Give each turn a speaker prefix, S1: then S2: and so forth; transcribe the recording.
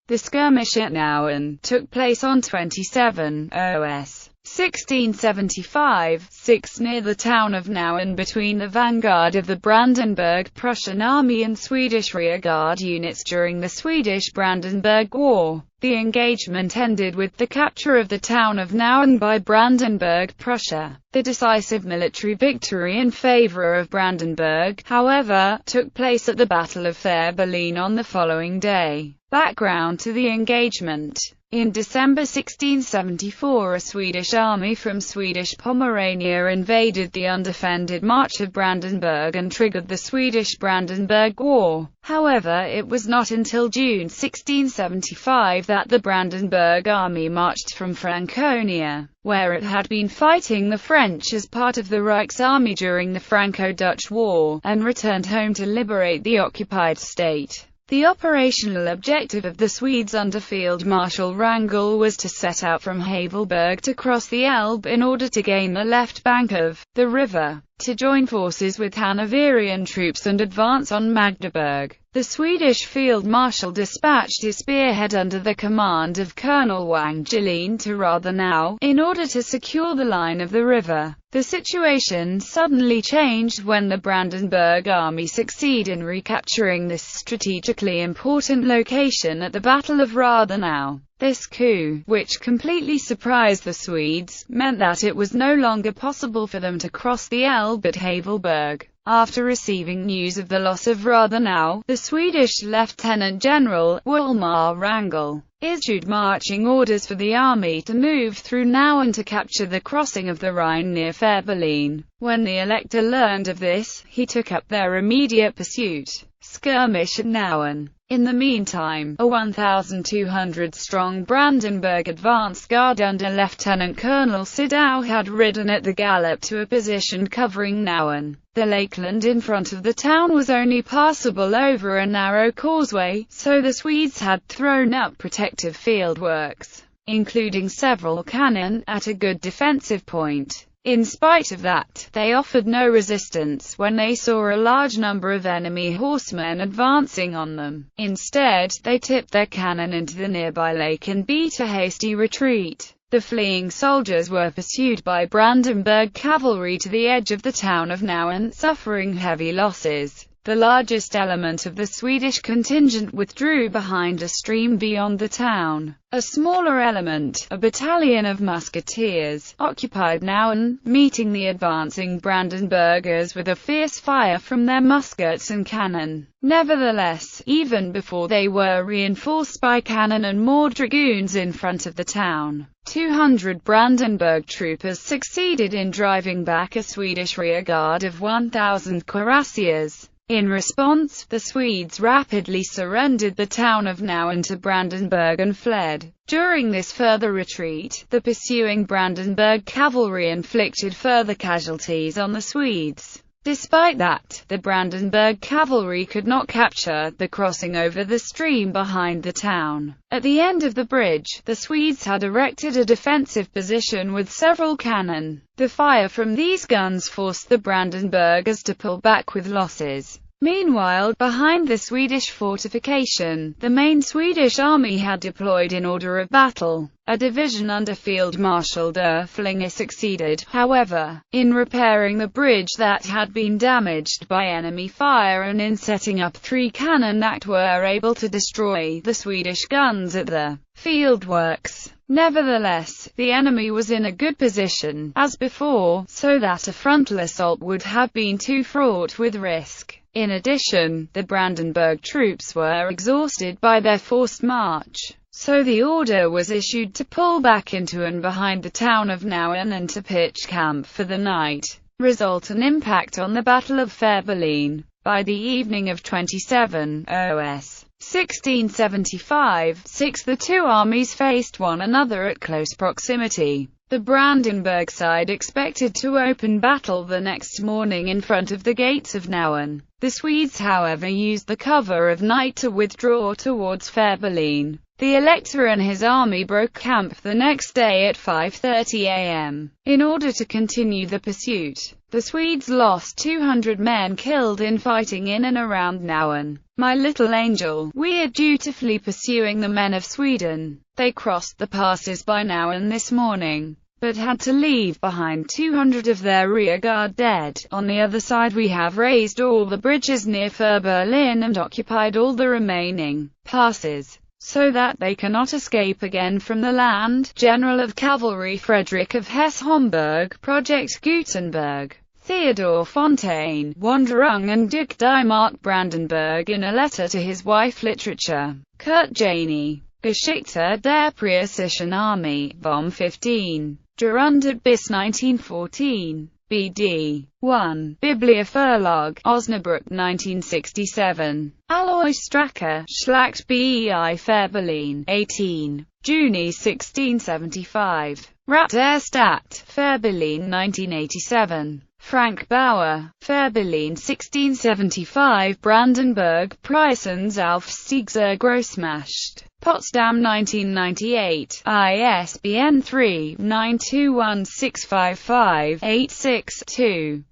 S1: The skirmish at Nauen took place on 27 OS 1675-6 near the town of Nauen between the vanguard of the Brandenburg Prussian army and Swedish rearguard units during the Swedish-Brandenburg War. The engagement ended with the capture of the town of Nauen by Brandenburg Prussia. The decisive military victory in favor of Brandenburg, however, took place at the Battle of Fehrbellin on the following day. Background to the engagement. In December 1674, a Swedish army from Swedish Pomerania invaded the undefended March of Brandenburg and triggered the Swedish-Brandenburg War. However, it was not until June 1675 that the Brandenburg army marched from Franconia, where it had been fighting the French as part of the Reichsarmy during the Franco-Dutch War, and returned home to liberate the occupied state. The operational objective of the Swedes under Field Marshal Wrangel was to set out from Havelberg to cross the Elbe in order to gain the left bank of the river, to join forces with Hanoverian troops and advance on Magdeburg. The Swedish field marshal dispatched his spearhead under the command of Colonel Wang Jilin to Rathenau, in order to secure the line of the river. The situation suddenly changed when the Brandenburg army succeeded in recapturing this strategically important location at the Battle of Rathenau. This coup, which completely surprised the Swedes, meant that it was no longer possible for them to cross the Elbe at Havelberg. After receiving news of the loss of Rathenau, the Swedish Lieutenant General, Wolmar Wrangel, issued marching orders for the army to move through Nauen to capture the crossing of the Rhine near Fehrbellin. When the Elector learned of this, he took up their immediate pursuit. Skirmish at Nauen. In the meantime, a 1,200-strong Brandenburg advance guard under Lieutenant Colonel Sidow had ridden at the gallop to a position covering Nauen. The lakeland in front of the town was only passable over a narrow causeway, so the Swedes had thrown up protective fieldworks, including several cannon, at a good defensive point. In spite of that, they offered no resistance when they saw a large number of enemy horsemen advancing on them. Instead, they tipped their cannon into the nearby lake and beat a hasty retreat. The fleeing soldiers were pursued by Brandenburg cavalry to the edge of the town of Nauen, suffering heavy losses. The largest element of the Swedish contingent withdrew behind a stream beyond the town. A smaller element, a battalion of musketeers, occupied Nauen, meeting the advancing Brandenburgers with a fierce fire from their muskets and cannon. Nevertheless, even before they were reinforced by cannon and more dragoons in front of the town, 200 Brandenburg troopers succeeded in driving back a Swedish rearguard of 1,000 cuirassiers. In response, the Swedes rapidly surrendered the town of Nauen to Brandenburg and fled. During this further retreat, the pursuing Brandenburg cavalry inflicted further casualties on the Swedes. Despite that, the Brandenburg cavalry could not capture the crossing over the stream behind the town. At the end of the bridge, the Swedes had erected a defensive position with several cannon. The fire from these guns forced the Brandenburgers to pull back with losses. Meanwhile, behind the Swedish fortification, the main Swedish army had deployed in order of battle. A division under Field Marshal Derflinger succeeded, however, in repairing the bridge that had been damaged by enemy fire and in setting up 3 cannon that were able to destroy the Swedish guns at the fieldworks. Nevertheless, the enemy was in a good position, as before, so that a frontal assault would have been too fraught with risk. In addition, the Brandenburg troops were exhausted by their forced march, so the order was issued to pull back into and behind the town of Nauen and to pitch camp for the night. Result and impact on the Battle of Fehrbellin. By the evening of 27 OS 1675-6, the two armies faced one another at close proximity. The Brandenburg side expected to open battle the next morning in front of the gates of Nauen. The Swedes, however, used the cover of night to withdraw towards Fehrbellin. The Elector and his army broke camp the next day at 5:30 a.m. in order to continue the pursuit. The Swedes lost 200 men killed in fighting in and around Nauen. My little angel, we are dutifully pursuing the men of Sweden. They crossed the passes by Nauen this morning, but had to leave behind 200 of their rear guard dead. On the other side we have raised all the bridges near Berlin and occupied all the remaining passes, so that they cannot escape again from the land. General of Cavalry Frederick of Hesse-Homburg, Project Gutenberg. Theodor Fontaine, Wanderung and Duc die Mark Brandenburg in a letter to his wife. Literature. Kurt Janey. Geschichte der Preußischen Armee, Vom 15. Gerundet bis 1914. BD. 1. Biblia Verlag, Osnabrück 1967. Alois Stracker, Schlacht bei Fehrbellin, 18. Juni 1675. Rat der Stadt, Fehrbellin 1987. Frank Bauer, Fehrbellin 1675. Brandenburg, Preußens Aufstieg zur Großmacht. Potsdam 1998. ISBN 3-921655-86-2.